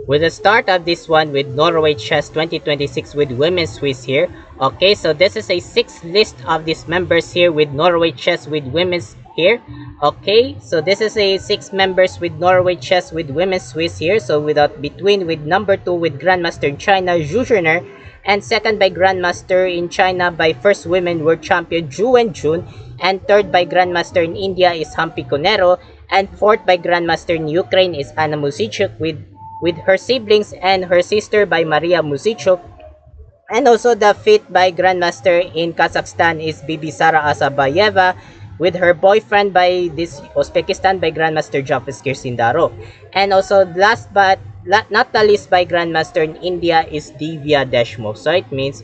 with the start of this one with Norway Chess 2026 with Women's Swiss here. Okay, so this is a 6 list of these members here with Norway Chess with Women's here. Okay, so this is a 6 members with Norway Chess with Women's Swiss here. So without between with number 2 with Grandmaster in China, Jiner, and second by Grandmaster in China by first women world champion Ju and Jun, and third by Grandmaster in India is Humpy Kuneru, and fourth by Grandmaster in Ukraine is Anna Muzychuk with her siblings and her sister by Maria Muzychuk, and also the fifth by Grandmaster in Kazakhstan is Bibi Sara Asabayeva with her boyfriend by this Uzbekistan by Grandmaster Jafeskir Sindaro, and also last but not the least by Grandmaster in India is Divya Deshmukh. So it means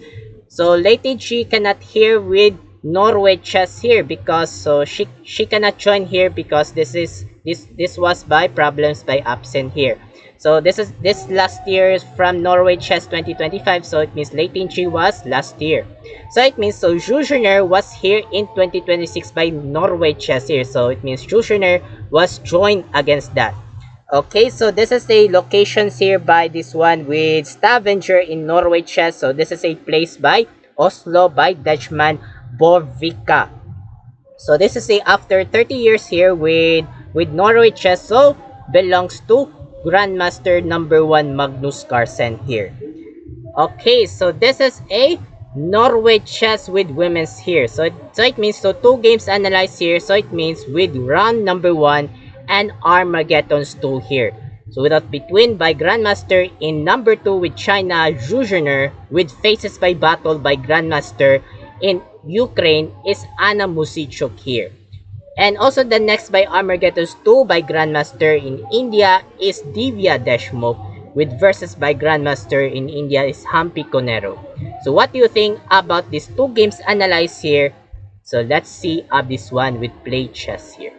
lately she cannot hear with Norway Chess here because she cannot join here because this was by problems by absent here. So this last year is from Norway Chess 2025, so it means Late Chi was last year. So it means Jiner was here in 2026 by Norway Chess here, so it means Jiner was joined against that. Okay, so this is the locations here by this one with Stavanger in Norway Chess. So this is a place by Oslo by Dutchman Borvika. So this is a after 30 years here with Norway Chess, so belongs to Grandmaster number 1 Magnus Carlsen here. Okay, so this is a Norway Chess with women's here. So it means 2 games analyzed here. So it means with round number 1 and Armageddon's 2 here. So without between by Grandmaster in number 2 with China, Jiner, with faces by battle by Grandmaster in Ukraine is Anna Muzychuk here. And also the next by Armageddon's 2 by Grandmaster in India is Divya Deshmukh with versus by Grandmaster in India is Humpy Kuneru. So what do you think about these 2 games analyzed here? So let's see of this one with play chess here.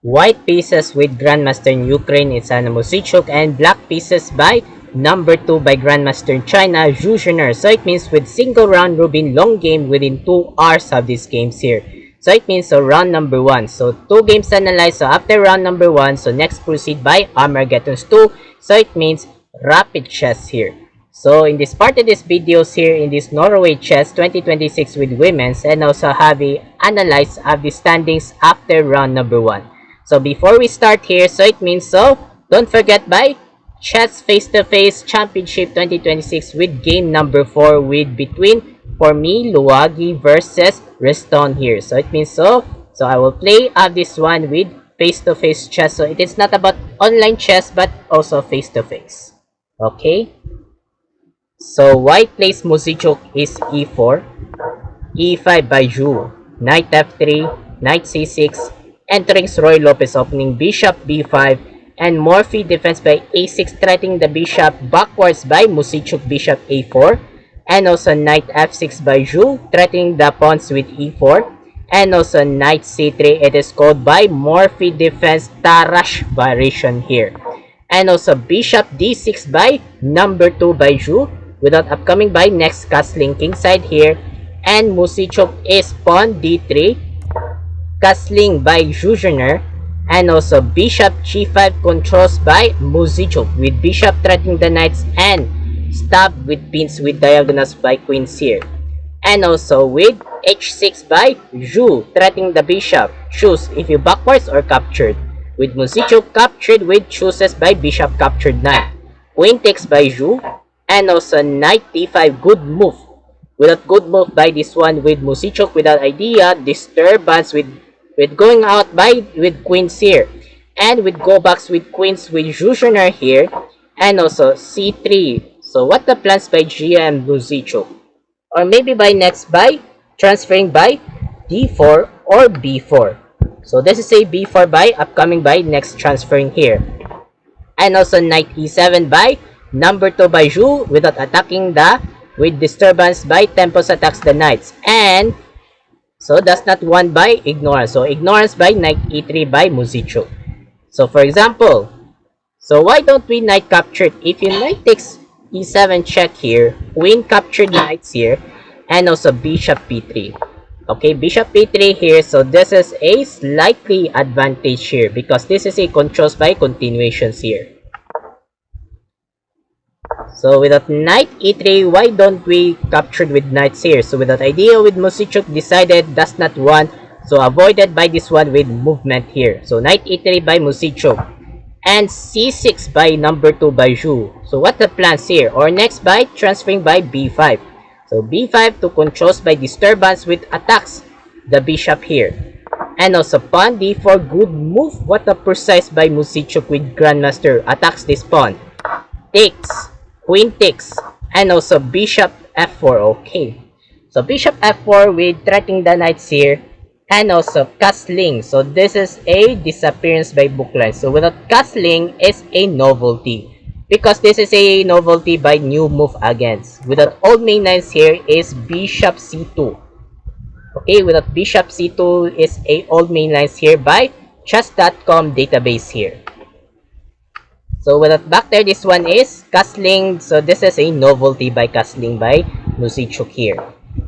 White pieces with Grandmaster in Ukraine is Anna Muzychuk, and black pieces by number 2 by Grandmaster in China, Jiner. So it means with single round robin long game within 2 hours of these games here. So it means round number 1. So 2 games analyzed. So after round number 1, so next proceed by Armageddon's 2. So it means rapid chess here. So in this part of this videos here in this Norway Chess 2026 with women's, and also have a analyze of the standings after round number 1. So before we start here, so it means don't forget by Chess Face-to-Face Championship 2026 with game number 4 with between for me Luwagi versus Reston here. So it means so I will play this one with face-to-face chess. So it is not about online chess but also face-to-face. Okay. So white plays Muzychuk is e4, e5 by Ju, knight f3, knight c6, entering Roy Lopez opening bishop b5, and Morphy defense by a6 threatening the bishop backwards by Muzychuk bishop a4, and also knight f6 by Ju threatening the pawns with e4, and also knight c3. It is called by Morphy defense Tarash variation here, and also bishop d6 by number 2 by Ju without upcoming by next castling kingside here, and Muzychuk is pawn d3 castling by Jiner, and also bishop g5 controls by Muzychuk with bishop threatening the knights and stabbed with pins with diagonals by queens here, and also with h6 by Ju threatening the bishop, choose if you backwards or captured, with Muzychuk captured with chooses by bishop captured knight, queen takes by Ju, and also knight d5 good move, without good move by this one with Muzychuk without idea, disturbance with going out by with queens here, and with go backs with queens with Jiner here, and also c3. So what the plans by Gia and Muzychuk, or maybe by next by transferring by d4 or b4. So this is a b4 by upcoming by next transferring here, and also knight e7 by number 2 by Ju without attacking the with disturbance by tempos attacks the knights, and so that's not one by ignorance. So ignorance by knight e3 by Muzychuk. So for example, so why don't we knight captured? If you knight takes e7 check here, queen captured knights here, and also bishop p3. Okay, bishop p3 here. So this is a slightly advantage here because this is a controls by continuations here. So without knight e3, why don't we captured with knights here? So without idea with Muzychuk decided does not want, so avoided by this one with movement here. So knight e3 by Muzychuk. And c6 by number 2 by Zhu. So what the plans here? Or next by transferring by b5. So b5 to controls by disturbance with attacks the bishop here. And also pawn d4, good move. What a precise by Muzychuk with Grandmaster. Attacks this pawn. Takes. Queen takes. And also bishop f4. Okay. So bishop f4 with threatening the knights here. And also castling. So this is a disappearance by bookline. So without castling is a novelty. Because this is a novelty by new move against. Without old main lines here is bishop c2. Okay, without bishop c2 is a old main lines here by chess.com database here. So without back there, this one is castling. So this is a novelty by castling by Muzychuk here.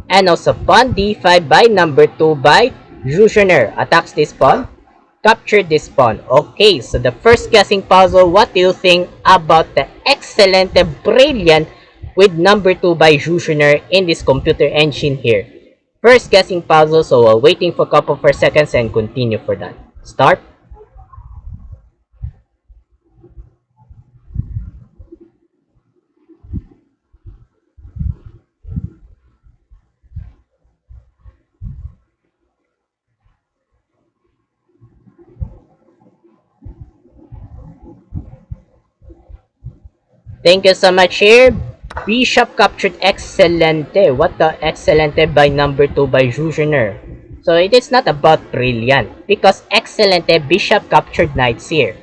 And also pawn d5 by number 2 by Jiner. Attacks this pawn. Capture this pawn. Okay, so the first guessing puzzle, what do you think about the excellent, brilliant with number 2 by Jiner in this computer engine here? First guessing puzzle, so waiting for a couple of seconds and continue for that. Start. Thank you so much here. Bishop captured excelente. What the excelente by number 2 by Jiner. So it is not about brilliant. Because excelente, bishop captured knights here.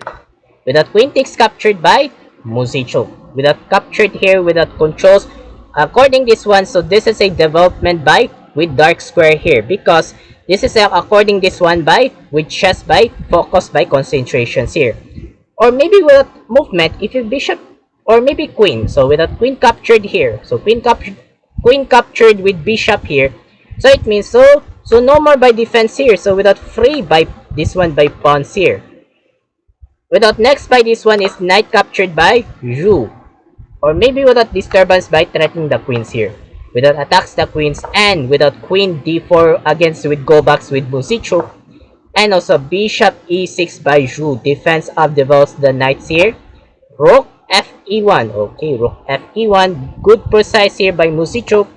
Without queen takes captured by Muzychuk. Without captured here, without controls. According this one, so this is a development by with dark square here. Because this is according this one by with chess by focus by concentrations here. Or maybe without movement, if you bishop or maybe queen. So without queen captured here. So queen captured with bishop here. So it means so no more by defense here. So without free by this one by pawns here. Without next by this one is knight captured by Zhu. Or maybe without disturbance by threatening the queens here. Without attacks the queens and without queen d4 against with go backs with Muzychuk. And also bishop e6 by Zhu. Defense of develops the knights here. Rook fe1. Okay, rook fe1. Good precise here by Muzychuk.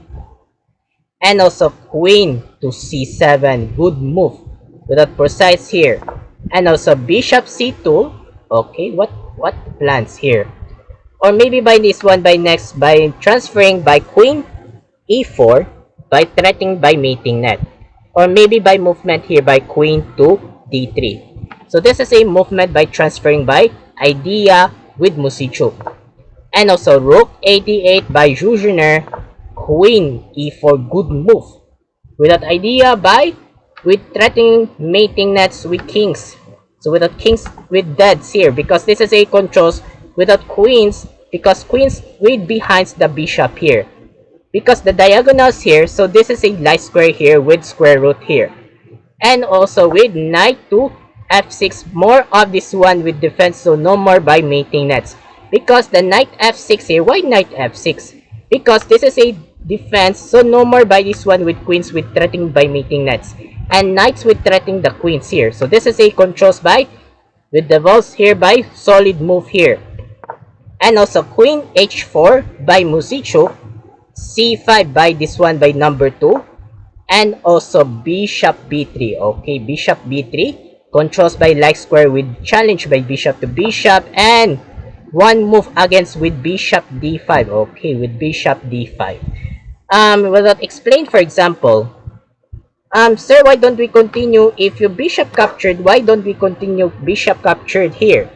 And also queen to c7. Good move. Without precise here. And also bishop c2. Okay, what plans here? Or maybe by this one by next by transferring by queen e4 by threatening by mating net. Or maybe by movement here by queen to d3. So this is a movement by transferring by idea with Muzychuk. And also rook a8 by Jiner. Queen e4, good move. Without idea by with threatening mating nets with kings. So without kings with deads here, because this is a controls without queens, because queens with behinds the bishop here. Because the diagonals here, so this is a light square here with square root here. And also with knight to f6, more of this one with defense, so no more by mating nets. Because the knight f6 here, why knight f6? Because this is a defense, so no more by this one with queens with threatening by mating nets. And knights with threatening the queens here. So this is a controls by with the walls here by solid move here. And also queen h4 by Muzychuk. c5 by this one by number 2. And also bishop b3. Okay, bishop b3. Controls by like square with challenge by bishop to bishop. And one move against with bishop d5. Okay, with bishop d5. Without explain, for example, sir, why don't we continue if you bishop captured? Why don't we continue bishop captured here?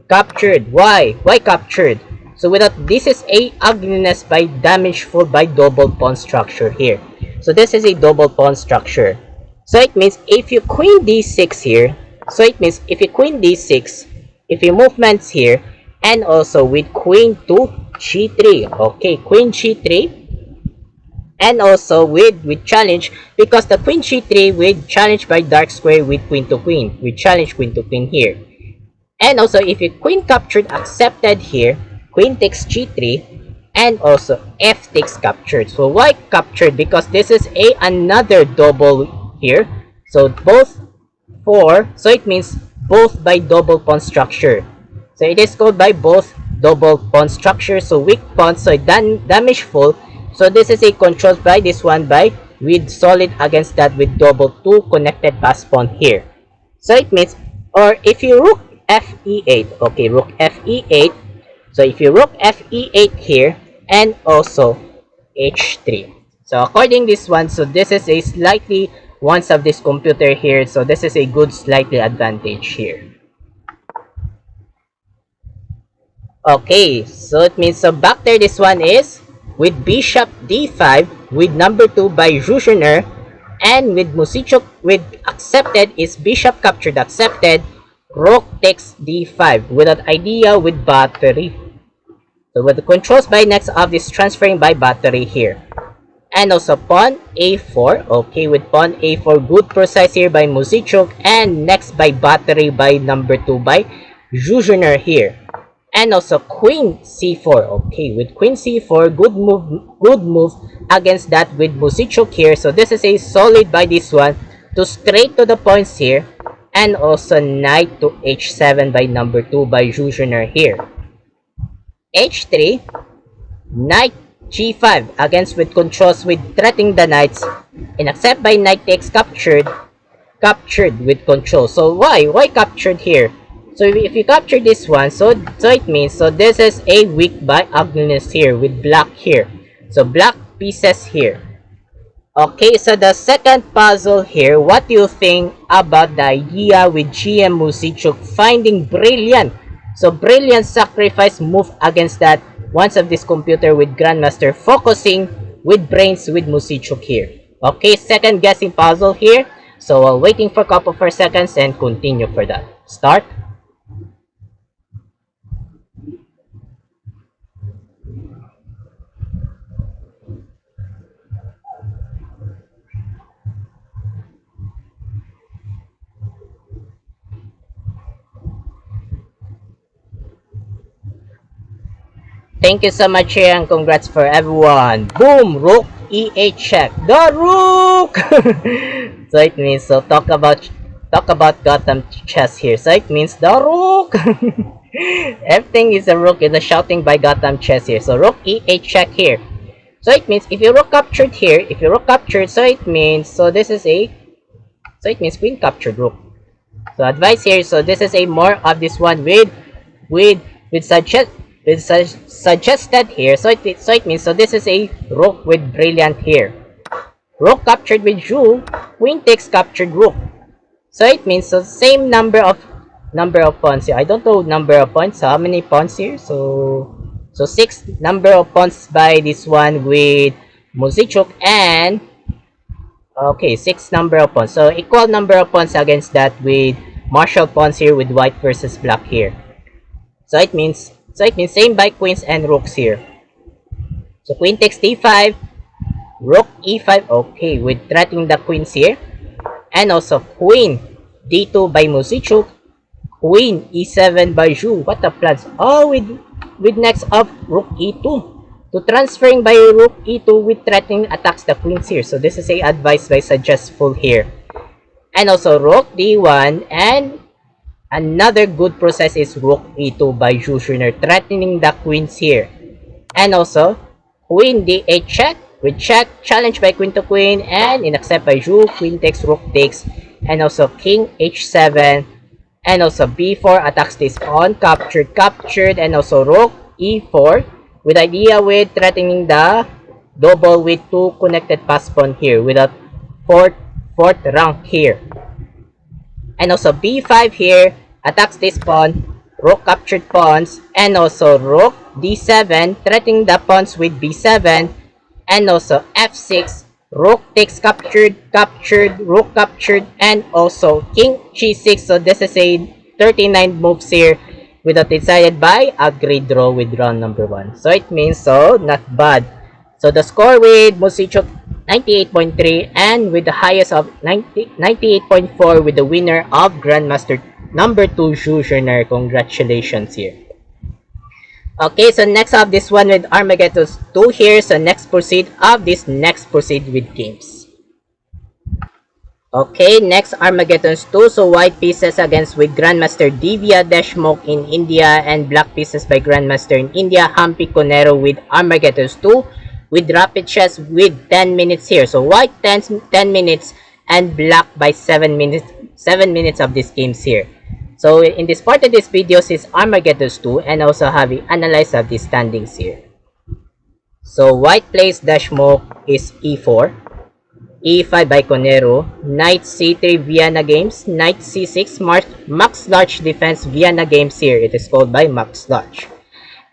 Captured. Why? Why captured? So without this is a ugliness by damageful by double pawn structure here. So this is a double pawn structure. So it means if you queen d6 here, so it means if you queen d6, if you movements here, and also with queen to g3. Okay, queen g3. And also with challenge, because the queen g3 with challenge by dark square with queen to queen. With challenge queen to queen here. And also if you queen captured accepted here, queen takes g3. and also f takes captured. So why captured? Because this is another double here. So both 4, so it means both by double pawn structure. So it is called by both double pawn structure. So weak pawn, so damageful. So this is a controlled by this one by with solid against that with double 2 connected pass pawn here. So it means, or if you rook fe8, okay, rook fe8. So if you rook fe8 here and also h3. So according this one, so this is a slightly once of this computer here, so this is a good slightly advantage here. Okay, so it means, so back there this one is with bishop d5 with number 2 by Jiner, and with Muzychuk with accepted is bishop captured accepted, rook takes d5 with an idea with battery. So with the controls by next of this transferring by battery here. And also pawn a4, okay, with pawn a4, good precise here by Muzychuk, and next by battery by number 2 by Jiner here. And also queen c4, okay, with queen c4, good move against that with Muzychuk here. So this is a solid by this one to straight to the points here, and also knight to h7 by number 2 by Jiner here. h3, knight g5 against with controls with threatening the knights, and accept by knight takes captured with control. So why captured here? So if you capture this one, so it means, so this is a weak by ugliness here with black here. So black pieces here. Okay, so the second puzzle here, what do you think about the idea with GM Muzychuk finding brilliant? So brilliant sacrifice move against that once of this computer with Grandmaster focusing with brains with Muzychuk here. Okay, second guessing puzzle here. So waiting for a couple of seconds and continue for that. Start. Thank you so much here and congrats for everyone. Boom! Rook e8 check. The rook! So it means, so talk about Gotham chess here. So it means the rook! Everything is a rook, is a shouting by Gotham chess here. So rook e8 check here. So it means if you rook captured here, so it means, so this is a, so it means queen captured rook. So advice here, so this is a more of this one with suggested here. So it means, so this is a rook with brilliant here. Rook captured with Jew, queen takes captured rook. So it means, so same number of pawns here. I don't know number of pawns. How many pawns here? So 6 number of pawns by this one with Muzychuk, and okay, 6 number of pawns. So equal number of pawns against that with martial pawns here with white versus black here. So it means same by queens and rooks here. So queen takes d5, rook e5, okay, with threatening the queens here. And also queen d2 by Muzychuk, queen e7 by Zhu. What the plans? Oh, with next of rook e2 to transferring by rook e2 with threatening attacks the queens here. So this is a advice by suggestful here. And also rook d1, and another good process is rook e2 by Jiner, threatening the queens here. And also queen d8 check with check, challenge by queen to queen, and in accept by Zhu, queen takes, rook takes, and also king h7, and also b4 attacks this pawn, captured, and also rook e4 with idea with threatening the double with 2 connected pass pawn here with a fourth rank here. And also b5 here attacks this pawn, rook captured pawns, and also rook d7 threatening the pawns with b7, and also f6, rook takes captured, rook captured, and also king g6. So this is a 39 moves here with a decided by agreed draw with round number 1. So it means, so not bad. So the score with Muzychuk 98.3, and with the highest of 98.4 with the winner of Grandmaster number 2 Jiner. Congratulations here. Okay, so next up this one with Armageddon 2 here. So next proceed with games. Okay, next Armageddon's 2. So white pieces against with Grandmaster Divya, Deshmukh in India, and black pieces by Grandmaster in India, Humpy, Kuneru with Armageddon's 2 with rapid chess with 10 minutes here. So white 10 minutes and black by 7 minutes of these games here. So in this part of this video is Armageddon's 2 and also have a analyze of the standings here. So white plays Deshmukh is e4. E5 by Kuneru, Knight C3 Vienna Games, Knight C6 Max Large Defense Vienna Games here. It is called by Max Large.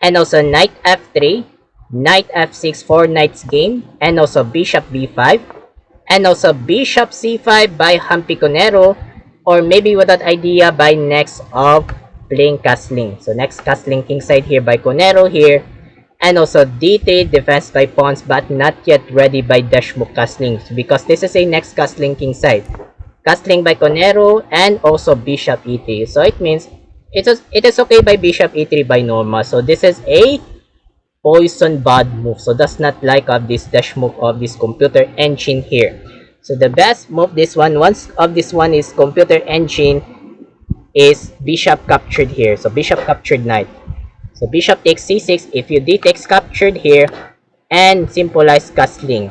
And also Knight F3, Knight F6 4 Knights game, and also Bishop B5, and also Bishop C5 by Humpy Kuneru, or maybe without idea by next of playing castling. So next castling kingside here by Kuneru here. And also D3 defense by pawns but not yet ready by Deshmukh castling because this is a next castling kingside. Castling by Kuneru and also Bishop E3. So it means it is okay by Bishop E3 by Norma. So this is a poison bad move. So does not like of this Deshmukh of this computer engine here. So the best move this one once of this one is computer engine is Bishop captured here. So Bishop captured knight. So Bishop takes C6 if you D takes captured here and symbolize castling.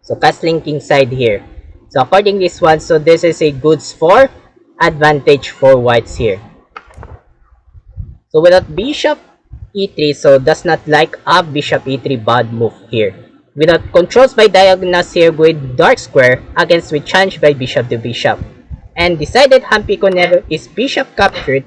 So castling kingside here. So according this one, so this is a goods for advantage for whites here. So without Bishop E3, so does not like a Bishop E3 bad move here. Without controls by diagonals here with dark square against with challenge by Bishop to Bishop. And decided Humpy Kuneru is Bishop captured.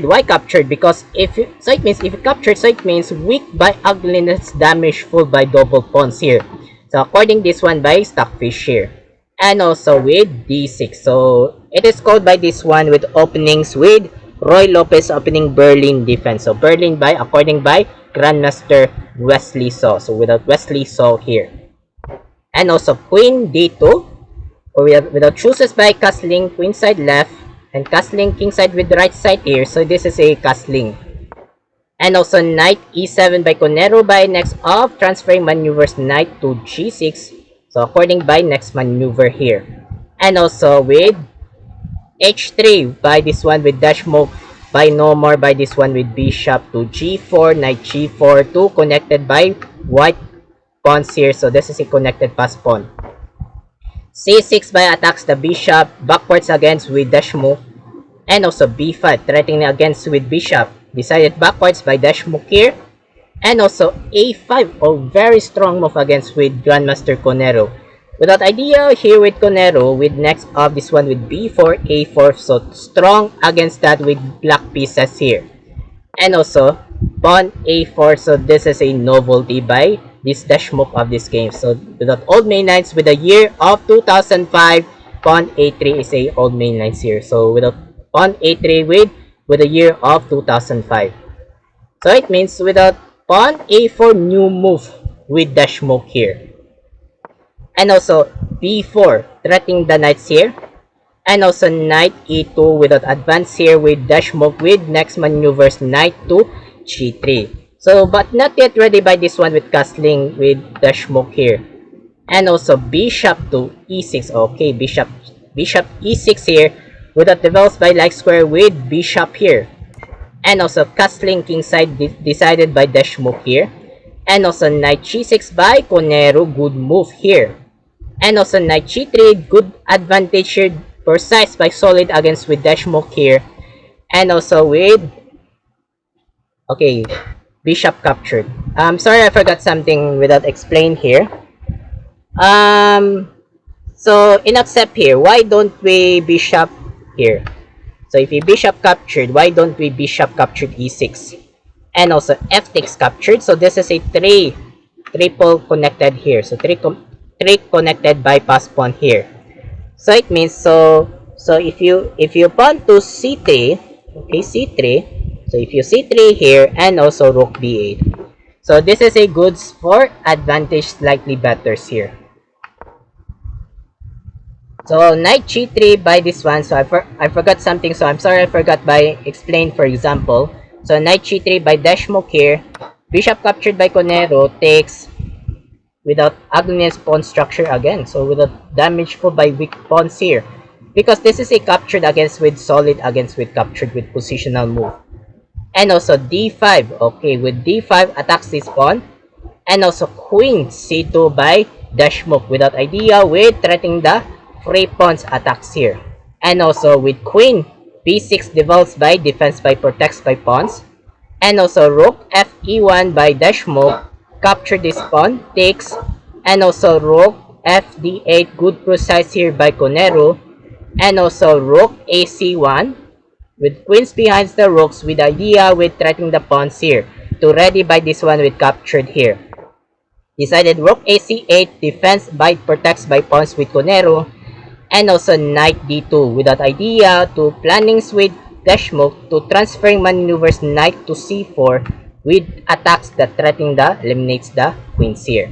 Why captured? Because if it means weak by ugliness, damage full by double pawns here. So according this one by Stockfish here. And also with D6. So it is called by this one with openings with Roy Lopez opening Berlin defense. So Berlin by according by Grandmaster Wesley Saw. So without Wesley Saw here. And also Queen D2. Or without chooses by castling queen side left. And castling kingside with the right side here. So this is a castling. And also knight e7 by Kuneru by next of transferring maneuvers knight to g6. So according by next maneuver here. And also with h3 by this one with Deshmukh by no more by this one with bishop to g4, knight g4, 2 connected by white pawns here. So this is a connected pass pawn. C6 by attacks the bishop backwards against with Deshmukh. And also b5 threatening against with bishop decided backwards by Deshmukh here. And also a5 very strong move against with Grandmaster Kuneru. Without idea here with Kuneru with next of this one with b4 a4, so strong against that with black pieces here. And also pawn a4, so this is a novelty by this Deshmukh of this game. So without old main lines with the year of 2005, pawn a3 is a old main lines here. So without pawn a3 with the year of 2005. So it means without pawn a4 new move with Deshmukh here. And also b4 threatening the knights here. And also knight e2 without advance here with Deshmukh with next maneuvers knight to g3. So but not yet ready by this one with castling with Deshmukh here. And also bishop to e6. Okay, bishop e6 here without develops by like square with bishop here. And also castling kingside decided by Deshmukh here. And also knight g6 by Kuneru, good move here. And also knight g3, good advantage here, precise by solid against with Deshmukh here. And also with okay, bishop captured. Sorry, I forgot something without explain here. So in accept here, why don't we bishop here? So if you bishop captured, why don't we bishop captured e6? And also f takes captured. So this is a triple connected here. So three connected bypass pawn here. So it means so if you pawn to c3, okay, c3. So if you c3 here and also rook b8. So this is a goods for advantage slightly better here. So knight g3 by this one. So I forgot something. So I'm sorry I forgot by explain for example. So knight g3 by Deshmukh here. Bishop captured by Kuneru takes without ugliness pawn structure again. So without damage for by weak pawns here. Because this is a captured against with solid against with captured with positional move. And also d5. Okay, with d5 attacks this pawn. And also queen c2 by Deshmukh without idea with threatening the free pawns attacks here. And also with queen b6 develops by defense by protects by pawns. And also rook fe1 by Deshmukh capture this pawn takes. And also rook fd8 good precise here by Kuneru. And also rook ac1 with queens behind the rooks with idea with threatening the pawns here to ready by this one with captured here. Decided rook ac8 defense by protects by pawns with Kuneru. And also knight d2 without idea to plannings with Deshmukh to transferring maneuvers knight to c4 with attacks that threatening the eliminates the queens here.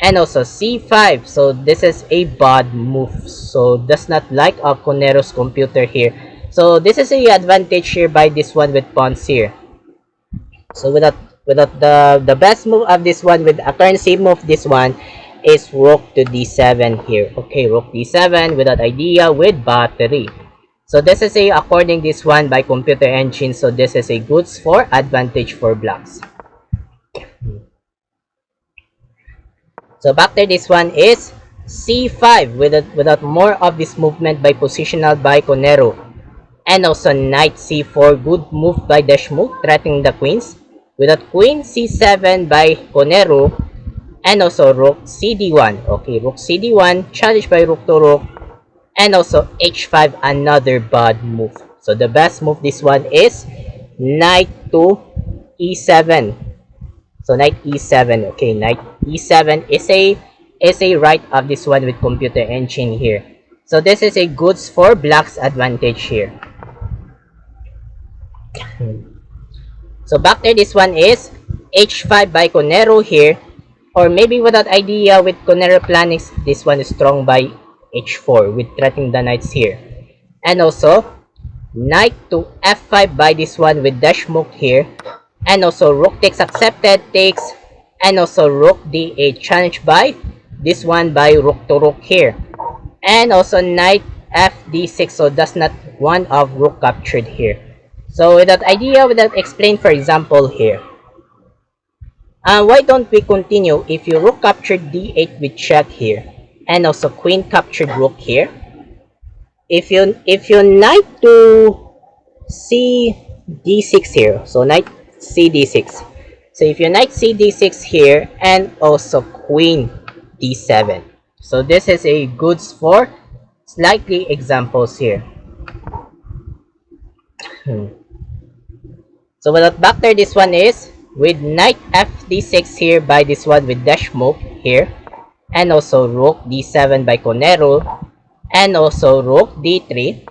And also c5, so this is a bad move, so does not like Kuneru's computer here. So this is a advantage here by this one with pawns here. So without the best move of this one with a currency move, this one is rook to d7 here. Okay, rook d7 without idea with battery. So this is a according this one by computer engine, so this is a goods for advantage for blacks. So back to this one is c5 without more of this movement by positional by Kuneru. And also knight c4 good move by Deshmukh threatening the queens. Without queen c7 by Kuneru. And also rook cd1. Okay, rook cd1 challenged by rook to rook. And also h5 another bad move. So the best move this one is knight to e7. So knight e7. Okay, knight e7 is a right of this one with computer engine here. So this is a goods for black's advantage here. So back there, this one is h5 by Kuneru here. Or maybe without idea with Kuneru plannings, this one is strong by h4 with threatening the knights here. And also knight to f5 by this one with Deshmukh here. And also rook takes accepted takes. And also rook d8 challenged by this one by rook to rook here. And also knight fd6, so does not one of rook captured here. So without idea, without explain, for example here, why don't we continue if you rook captured d8 with check here, and also queen captured rook here. If you knight to c d6 here, so knight c d6. So if you knight c d6 here, and also queen d7. So this is a goods for slightly examples here. So without back there, this one is with knight fd6 here by this one with Deshmukh here. And also rook d7 by Kuneru. And also rook d3,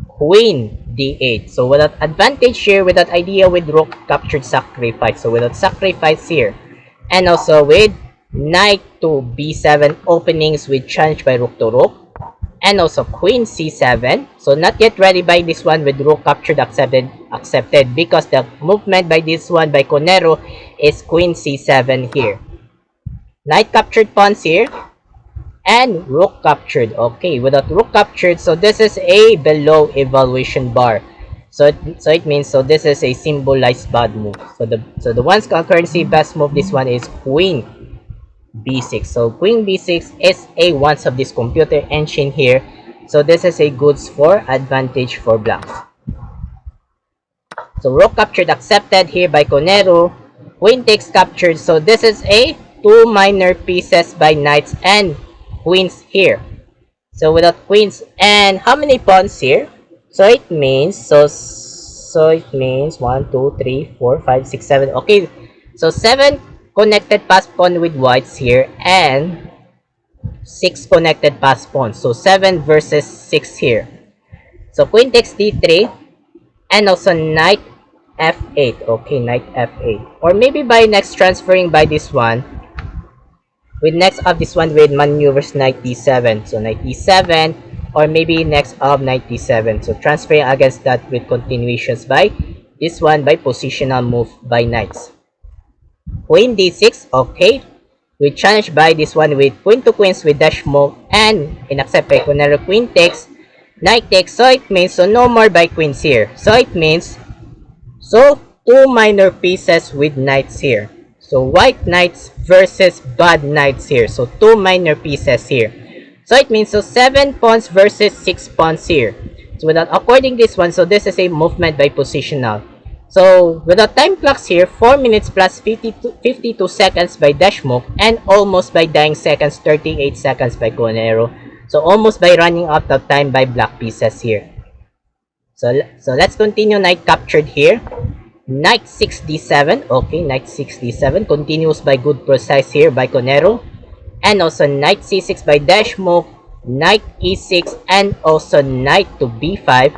queen d8. So without advantage here, without idea with rook captured sacrifice. So without sacrifice here. And also with knight to b7 openings with challenge by rook to rook. And also queen c7. So not yet ready by this one with rook captured accepted because the movement by this one by Kuneru is queen c7 here. Knight captured pawns here. And rook captured. Okay, without rook captured, so this is a below evaluation bar. So it means so this is a symbolized bad move. So the one's concurrency best move this one is queen b6. So queen b6 is a once of this computer engine here. So this is a goods for advantage for blacks. So rook captured accepted here by Kuneru. Queen takes captured. So this is a two minor pieces by knights and queens here. So without queens, and how many pawns here? So it means so it means 1 2 3 4 5 6 7. Okay, so 7 connected pass pawn with whites here and 6 connected pass pawns. So 7 versus 6 here. So queen takes d3 and also knight f8. Okay, knight f8, or maybe by next transferring by this one with next of this one with maneuvers knight d7. So knight e7, or maybe next of knight d7. So transferring against that with continuations by this one by positional move by knights. Queen d6, okay. We challenge by this one with queen to queens with Deshmukh and inaccept by Kuneru. Queen takes, knight takes, so it means so no more by queens here. So it means so two minor pieces with knights here. So white knights versus bad knights here. So two minor pieces here. So it means so 7 pawns versus 6 pawns here. So without according this one, so this is a movement by positional. So without time clocks here, 4 minutes plus 52 seconds by Deshmukh and almost by dying seconds, 38 seconds by Kuneru. So almost by running out of time by black pieces here. So let's continue. Knight captured here. Knight 6d7. Okay, knight 6d7 continues by good precise here by Kuneru. And also knight c6 by Deshmukh, knight e6, and also knight to b5,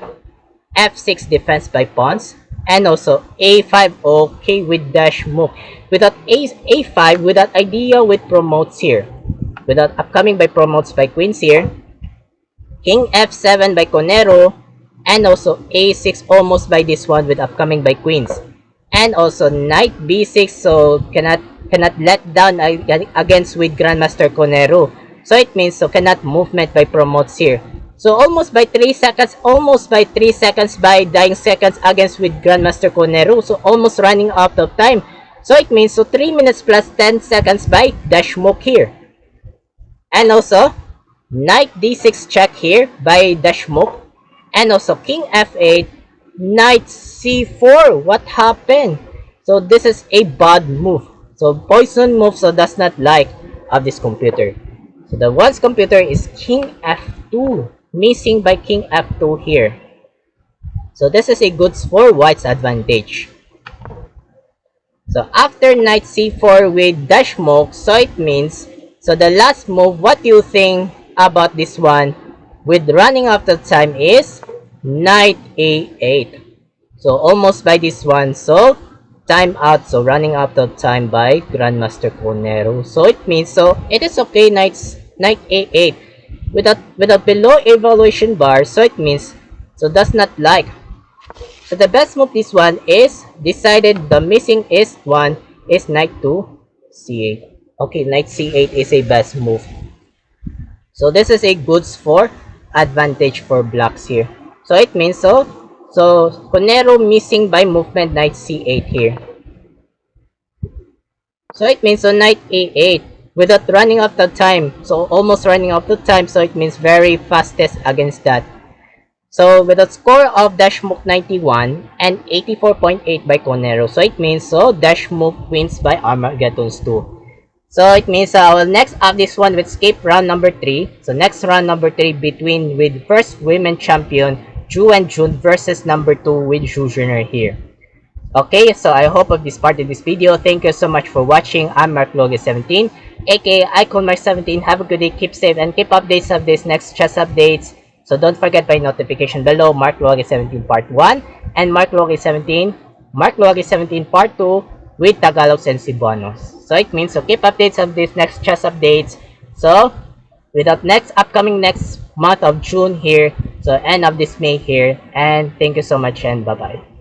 f6 defense by pawns, and also a5, okay, with Deshmukh. Without a5, without idea with promotes here. Without upcoming by promotes by queens here. King f7 by Kuneru, and also a6 almost by this one with upcoming by queens. And also knight b6, so cannot let down against with Grandmaster Kuneru. So it means so cannot movement by promotes here. So almost by 3 seconds, by dying seconds against with Grandmaster Kuneru. So almost running out of time. So it means so 3 minutes plus 10 seconds by Deshmukh here. And also knight d6 check here by Deshmukh. And also king f8, knight c4. What happened? So this is a bad move. So poison move, so does not like of this computer. So the one's computer is king f2, missing by king f2 here. So this is a good for white's advantage. So after knight c4 with Deshmukh, so it means so the last move, what do you think about this one with running out of time is knight a8. So almost by this one, so time out, so running out of time by Grandmaster Kuneru. So it means so it is okay, knight a8 without below evaluation bar. So it means so does not like. So the best move this one is decided. The missing is one is knight to c8. Okay, knight c8 is a best move. So this is a goods for advantage for blacks here. So it means so Kuneru missing by movement knight c8 here. So it means so knight a8 without running out of time. So almost running out of time. So it means very fastest against that. So with a score of Deshmukh 91 and 84.8 by Kuneru. So it means so Deshmukh wins by Armageddon 2. So it means I will next up this one with skip round number 3. So next round number 3 between with first women champion Ju and June versus number 2 with Jiner here. Okay, so I hope of this part of this video. Thank you so much for watching. I'm MarkLogi17, aka IconMark17. Have a good day, keep safe, and keep updates of this next chess updates. So don't forget by notification below MarkLogi17 part 1 and MarkLogi17 part 2 with Tagalog Sensi bonus. So it means so keep updates of this next chess updates. So without upcoming next month of June here, so end of this May here, and thank you so much and bye bye.